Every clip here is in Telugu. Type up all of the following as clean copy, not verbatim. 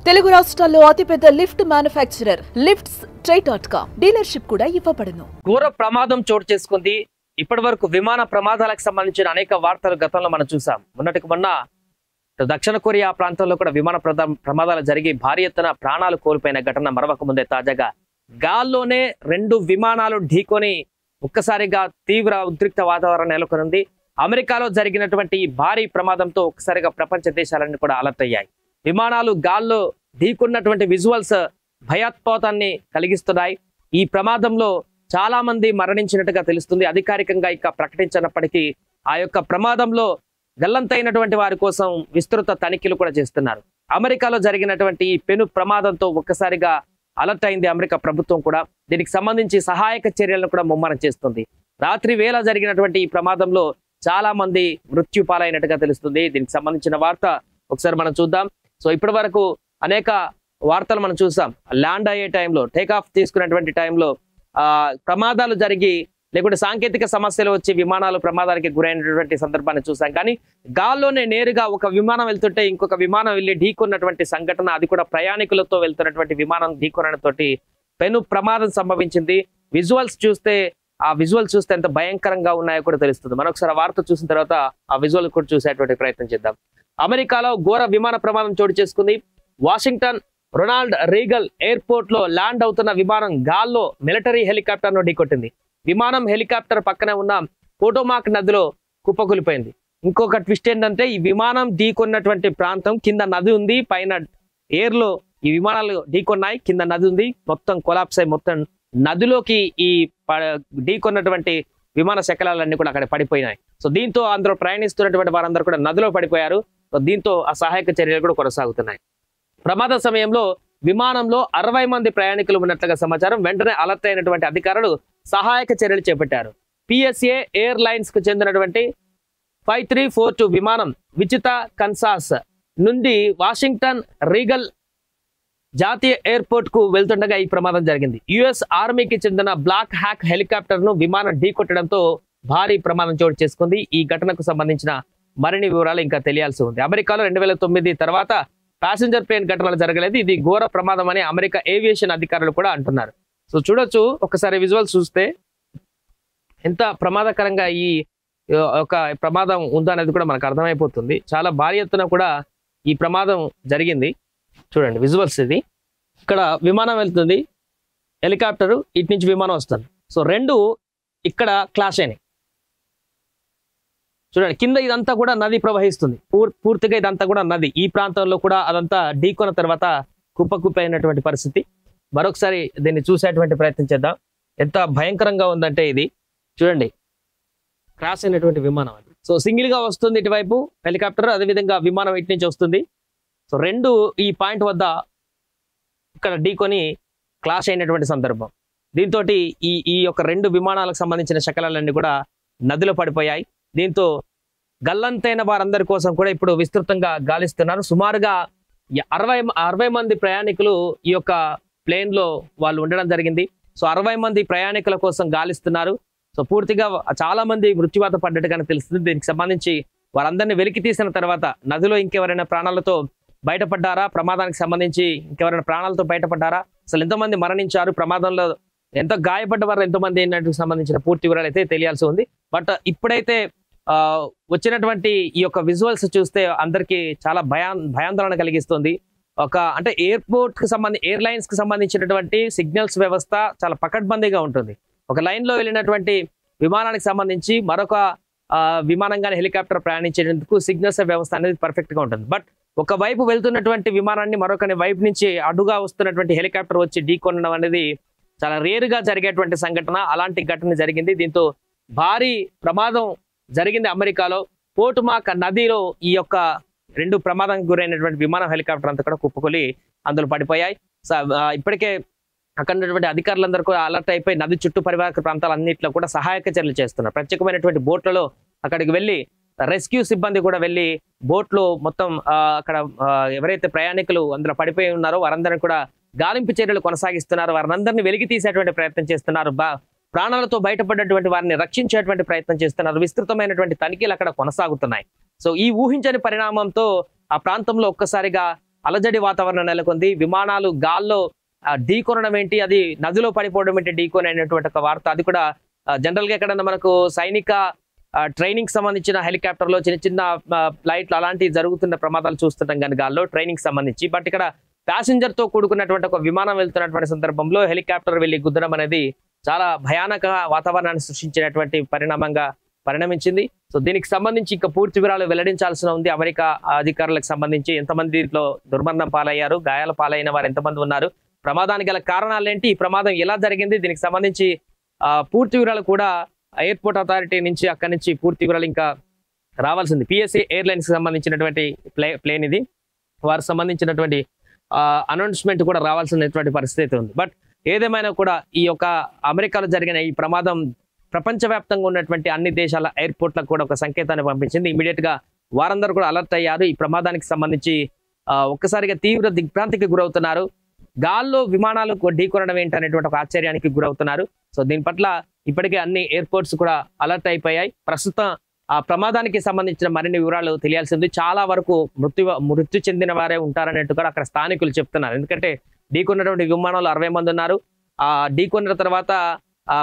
తెలుగు రాష్ట్రాల్లో అతిపెద్ద లిఫ్ట్ మ్యానుఫ్యాక్చరర్ లిఫ్ట్స్ ట్రై.com డీలర్షిప్ కూడా ఇవ్వబడును. ఘోర ప్రమాదం చోటు చేసుకుంది. ఇప్పటి వరకు విమాన ప్రమాదాలకు సంబంధించిన అనేక వార్తలు గతంలో మనం చూసాం. మొన్నటికి మొన్న దక్షిణ కొరియా ప్రాంతంలో కూడా విమాన ప్రమాదాలు జరిగి భారీ ఎత్తున ప్రాణాలు కోల్పోయిన ఘటన మరవక ముందే తాజాగా గాల్లోనే 2 విమానాలు ఢీకొని ఒక్కసారిగా తీవ్ర ఉద్రిక్త వాతావరణం నెలకొంది. అమెరికాలో జరిగినటువంటి ఈ భారీ ప్రమాదంతో ఒక్కసారిగా ప్రపంచ దేశాలన్నీ కూడా అలర్ట్ అయ్యాయి. విమానాలు గాల్లో ఢీకున్నటువంటి విజువల్స్ భయోత్పాతాన్ని కలిగిస్తున్నాయి. ఈ ప్రమాదంలో చాలా మంది మరణించినట్టుగా తెలుస్తుంది. అధికారికంగా ఇక ప్రకటించినప్పటికీ ఆ యొక్క ప్రమాదంలో గల్లంతైనటువంటి వారి కోసం విస్తృత తనిఖీలు కూడా చేస్తున్నారు. అమెరికాలో జరిగినటువంటి ఈ పెను ప్రమాదంతో ఒక్కసారిగా అలర్ట్ అయింది అమెరికా ప్రభుత్వం కూడా. దీనికి సంబంధించి సహాయక చర్యలను కూడా ముమ్మరం చేస్తుంది. రాత్రి వేళ జరిగినటువంటి ఈ ప్రమాదంలో చాలా మంది మృత్యు పాలైనట్టుగా తెలుస్తుంది. దీనికి సంబంధించిన వార్త ఒకసారి మనం చూద్దాం. సో ఇప్పటి వరకు అనేక వార్తలు మనం చూసాం. ల్యాండ్ అయ్యే టైంలో, టేక్ ఆఫ్ తీసుకున్నటువంటి టైంలో ప్రమాదాలు జరిగి లేకుంటే సాంకేతిక సమస్యలు వచ్చి విమానాలు ప్రమాదానికి గురైనటువంటి సందర్భాన్ని చూసాం. కానీ గాల్లోనే నేరుగా ఒక విమానం వెళ్తుంటే ఇంకొక విమానం వెళ్ళి ఢీకొన్నటువంటి సంఘటన, అది కూడా ప్రయాణికులతో వెళ్తున్నటువంటి విమానం ఢీకొనడంతో పెను ప్రమాదం సంభవించింది. విజువల్స్ చూస్తే ఎంత భయంకరంగా ఉన్నాయో కూడా తెలుస్తుంది. మరొకసారి వార్త చూసిన తర్వాత ఆ విజువల్ కూడా చూసేటువంటి ప్రయత్నం చేద్దాం. అమెరికాలో ఘోర విమాన ప్రమాదం చోటు చేసుకుంది. వాషింగ్టన్ రొనాల్డ్ రీగల్ ఎయిర్పోర్ట్ లో ల్యాండ్ అవుతున్న విమానం గాల్లో మిలిటరీ హెలికాప్టర్ ను ఢీకొట్టింది. విమానం హెలికాప్టర్ పక్కనే ఉన్న పోటోమాక్ నదిలో కుప్పకూలిపోయింది. ఇంకొక ట్విస్ట్ ఏంటంటే ఈ విమానం ఢీకొన్నటువంటి ప్రాంతం కింద నది ఉంది, పైన ఎయిర్ లో ఈ విమానాలు ఢీకొన్నాయి, కింద నది ఉంది. మొత్తం కొలాప్స్ అయి మొత్తం నదిలోకి ఈ ఢీకొన్నటువంటి విమాన శకలాలన్నీ కూడా అక్కడ పడిపోయినాయి. సో దీంతో అందరూ ప్రయాణిస్తున్నటువంటి వారందరూ కూడా నదిలో పడిపోయారు. దీంతో ఆ సహాయక చర్యలు కూడా కొనసాగుతున్నాయి. ప్రమాద సమయంలో విమానంలో 60 మంది ప్రయాణికులు ఉన్నట్లుగా సమాచారం. వెంటనే అలర్ట్ అయినటువంటి అధికారులు సహాయక చర్యలు చేపట్టారు. పిఎస్ఏ ఎయిర్ లైన్స్ కు చెందినటువంటి 5342 విమానం విచితా కన్సాస్ నుండి వాషింగ్టన్ రీగల్ జాతీయ ఎయిర్పోర్ట్ కు వెళ్తుండగా ఈ ప్రమాదం జరిగింది. యుఎస్ ఆర్మీకి చెందిన బ్లాక్ హ్యాక్ హెలికాప్టర్ ను విమానం ఢీకొట్టడంతో భారీ ప్రమాదం చోటు చేసుకుంది. ఈ ఘటనకు సంబంధించిన మరిన్ని వివరాలు ఇంకా తెలియాల్సి ఉంది. అమెరికాలో 2009 తర్వాత ప్యాసింజర్ ప్లేన్ ఘటనలు జరగలేదు. ఇది ఘోర ప్రమాదం అని అమెరికా ఏవియేషన్ అధికారులు కూడా అంటున్నారు. సో చూడొచ్చు, ఒకసారి విజువల్స్ చూస్తే ఎంత ప్రమాదకరంగా ఈ ఒక ప్రమాదం ఉందో అనేది కూడా మనకు అర్థమైపోతుంది. చాలా భారీ ఎత్తున కూడా ఈ ప్రమాదం జరిగింది. చూడండి విజువల్స్. ఇది ఇక్కడ విమానం వెళ్తుంది, హెలికాప్టరు ఇటు నుంచి విమానం వస్తుంది. సో 2 ఇక్కడ క్లాష్ అయినాయి. చూడండి కింద ఇదంతా కూడా నది ప్రవహిస్తుంది. పూర్తిగా ఇదంతా కూడా నది. ఈ ప్రాంతంలో కూడా అదంతా ఢీకొన్న తర్వాత కుప్పైనటువంటి పరిస్థితి. మరొకసారి దీన్ని చూసేటువంటి ప్రయత్నం చేద్దాం. ఎంత భయంకరంగా ఉందంటే ఇది చూడండి, క్రాష్ అయినటువంటి విమానం అది. సో సింగిల్ గా వస్తుంది ఇటువైపు హెలికాప్టర్, అదేవిధంగా విమానం ఇటు నుంచి వస్తుంది. సో 2 ఈ పాయింట్ వద్ద ఇక్కడ ఢీకొని క్లాష్ అయినటువంటి సందర్భం. దీంతో ఈ యొక్క 2 విమానాలకు సంబంధించిన శకలాలన్నీ కూడా నదిలో పడిపోయాయి. దీంతో గల్లంతైన వారందరి కోసం కూడా ఇప్పుడు విస్తృతంగా గాలిస్తున్నారు. సుమారుగా 60 మంది ప్రయాణికులు ఈ యొక్క ప్లేన్ లో వాళ్ళు ఉండడం జరిగింది. సో 60 మంది ప్రయాణికుల కోసం గాలిస్తున్నారు. సో పూర్తిగా చాలా మంది మృత్యువాత పడ్డట్టుగానే తెలుస్తుంది. దీనికి సంబంధించి వారందరినీ వెలికి తీసిన తర్వాత నదిలో ఇంకెవరైనా ప్రాణాలతో బయటపడ్డారా, ప్రమాదానికి సంబంధించి ఇంకెవరైనా ప్రాణాలతో బయటపడ్డారా, అసలు ఎంతమంది మరణించారు, ప్రమాదంలో ఎంత గాయపడ్డ వారు ఎంతమంది అయినట్టుకు సంబంధించిన పూర్తి వివరాలు అయితే తెలియాల్సి ఉంది. బట్ ఇప్పుడైతే వచ్చినటువంటి ఈ యొక్క విజువల్స్ చూస్తే అందరికీ చాలా భయాందోళన కలిగిస్తుంది. అంటే ఎయిర్లైన్స్ కి సంబంధించినటువంటి సిగ్నల్స్ వ్యవస్థ చాలా పకడ్బందీగా ఉంటుంది. ఒక లైన్ లో వెళ్ళినటువంటి విమానానికి సంబంధించి మరొక విమానం కానీ హెలికాప్టర్ ప్రయాణించేందుకు సిగ్నల్స్ వ్యవస్థ అనేది పర్ఫెక్ట్ గా ఉంటుంది. బట్ ఒక వైపు వెళ్తున్నటువంటి విమానాన్ని మరొక వైపు నుంచి అడ్డుగా వస్తున్నటువంటి హెలికాప్టర్ వచ్చి ఢీకొనడం అనేది చాలా రేరుగా జరిగేటువంటి సంఘటన. అలాంటి ఘటన జరిగింది. దీంతో భారీ ప్రమాదం జరిగింది అమెరికాలో. పోటోమాక్ నదిలో ఈ యొక్క 2 ప్రమాదానికి గురైనటువంటి విమానం హెలికాప్టర్ అంతా కూడా కుప్పకొలి అందులో పడిపోయాయి. ఇప్పటికే అక్కడ ఉన్నటువంటి అధికారులందరూ కూడా అలర్ట్ అయిపోయి నది చుట్టూ పరివాహక ప్రాంతాలన్నింటిలో కూడా సహాయక చర్యలు చేస్తున్నారు. ప్రత్యేకమైనటువంటి బోట్లలో అక్కడికి వెళ్ళి రెస్క్యూ సిబ్బంది కూడా వెళ్ళి బోట్లో మొత్తం అక్కడ ఎవరైతే ప్రయాణికులు అందులో పడిపోయి ఉన్నారో వారందరినీ కూడా గాలింపు చర్యలు కొనసాగిస్తున్నారు. వారందరినీ వెలికి తీసేటువంటి ప్రయత్నం చేస్తున్నారు. ప్రాణాలతో బయటపడ్డటువంటి వారిని రక్షించేటువంటి ప్రయత్నం చేస్తున్నారు. విస్తృతమైనటువంటి తనిఖీలు అక్కడ కొనసాగుతున్నాయి. సో ఈ ఊహించని పరిణామంతో ఆ ప్రాంతంలో ఒక్కసారిగా అలజడి వాతావరణం నెలకొంది. విమానాలు గాల్లో ఢీకొనడం ఏంటి, అది నదిలో పడిపోవడం ఏంటి ఢీకొని అనేటువంటి ఒక వార్త. అది కూడా జనరల్ గా ఎక్కడన్నా మనకు సైనిక ట్రైనింగ్ సంబంధించిన హెలికాప్టర్ లో చిన్న చిన్న ఫ్లైట్లు అలాంటివి జరుగుతున్న ప్రమాదాలు చూస్తుంటాం కానీ గాల్లో ట్రైనింగ్ సంబంధించి. బట్ ఇక్కడ ప్యాసింజర్ తో కూడుకున్నటువంటి ఒక విమానం వెళ్తున్నటువంటి సందర్భంలో హెలికాప్టర్ వెళ్లి గుద్దడం అనేది చాలా భయానక వాతావరణాన్ని సృష్టించినటువంటి పరిణామంగా పరిణమించింది. సో దీనికి సంబంధించి ఇంకా పూర్తి వివరాలు వెల్లడించాల్సిన ఉంది. అమెరికా అధికారులకు సంబంధించి ఎంతమంది దీంట్లో దుర్మరణం పాలయ్యారు, గాయాల పాలైన వారు ఎంతమంది ఉన్నారు, ప్రమాదానికి గల కారణాలు ఏంటి, ఈ ప్రమాదం ఎలా జరిగింది, దీనికి సంబంధించి పూర్తి వివరాలు కూడా ఎయిర్పోర్ట్ అథారిటీ నుంచి అక్కడి నుంచి పూర్తి వివరాలు ఇంకా రావాల్సింది. పిఎస్ఏ ఎయిర్లైన్స్ కి సంబంధించినటువంటి ప్లేన్ ఇది. వారికి సంబంధించినటువంటి అనౌన్స్మెంట్ కూడా రావాల్సినటువంటి పరిస్థితి ఉంది. బట్ ఏదేమైనా కూడా ఈ యొక్క అమెరికాలో జరిగిన ఈ ప్రమాదం ప్రపంచవ్యాప్తంగా ఉన్నటువంటి అన్ని దేశాల ఎయిర్పోర్ట్లకు కూడా ఒక సంకేతాన్ని పంపించింది. ఇమీడియట్ గా వారందరూ కూడా అలర్ట్ అయ్యారు. ఈ ప్రమాదానికి సంబంధించి ఒక్కసారిగా తీవ్ర దిగ్భ్రాంతికి గురవుతున్నారు. గాల్లో విమానాలు ఢీకొనడం ఏంటనేటువంటి ఒక ఆశ్చర్యానికి గురవుతున్నారు. సో దీని పట్ల ఇప్పటికే అన్ని ఎయిర్పోర్ట్స్ కూడా అలర్ట్ అయిపోయాయి. ప్రస్తుతం ఆ ప్రమాదానికి సంబంధించిన మరిన్ని వివరాలు తెలియాల్సింది. చాలా వరకు మృత్యు చెందిన వారే ఉంటారనేట్టుగా అక్కడ స్థానికులు చెప్తున్నారు. ఎందుకంటే ఢీకొన్నటువంటి విమానాలు 60 మంది ఉన్నారు. ఆ ఢీకొన్న తర్వాత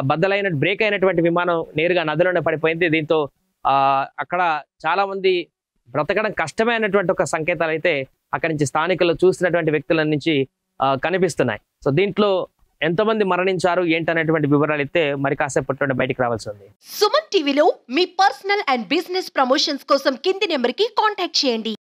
బద్దలైన బ్రేక్ అయినటువంటి విమానం నేరుగా నదిలోనే పడిపోయింది. దీంతో అక్కడ చాలా మంది బ్రతకడం కష్టమే అనేటువంటి ఒక సంకేతాలు అయితే అక్కడి నుంచి స్థానికులు చూసినటువంటి వ్యక్తుల నుంచి కనిపిస్తున్నాయి. సో దీంట్లో ఎంతమంది మరణించారు ఏంటనేటువంటి వివరాలు అయితే మరి కాసేపట్లో బయటికి రావాల్సి ఉంది. సుమన్ టీవీలో మీ పర్సనల్ అండ్ బిజినెస్ ప్రమోషన్స్ కోసం కింది నెంబర్కి కాంటాక్ట్ చేయండి.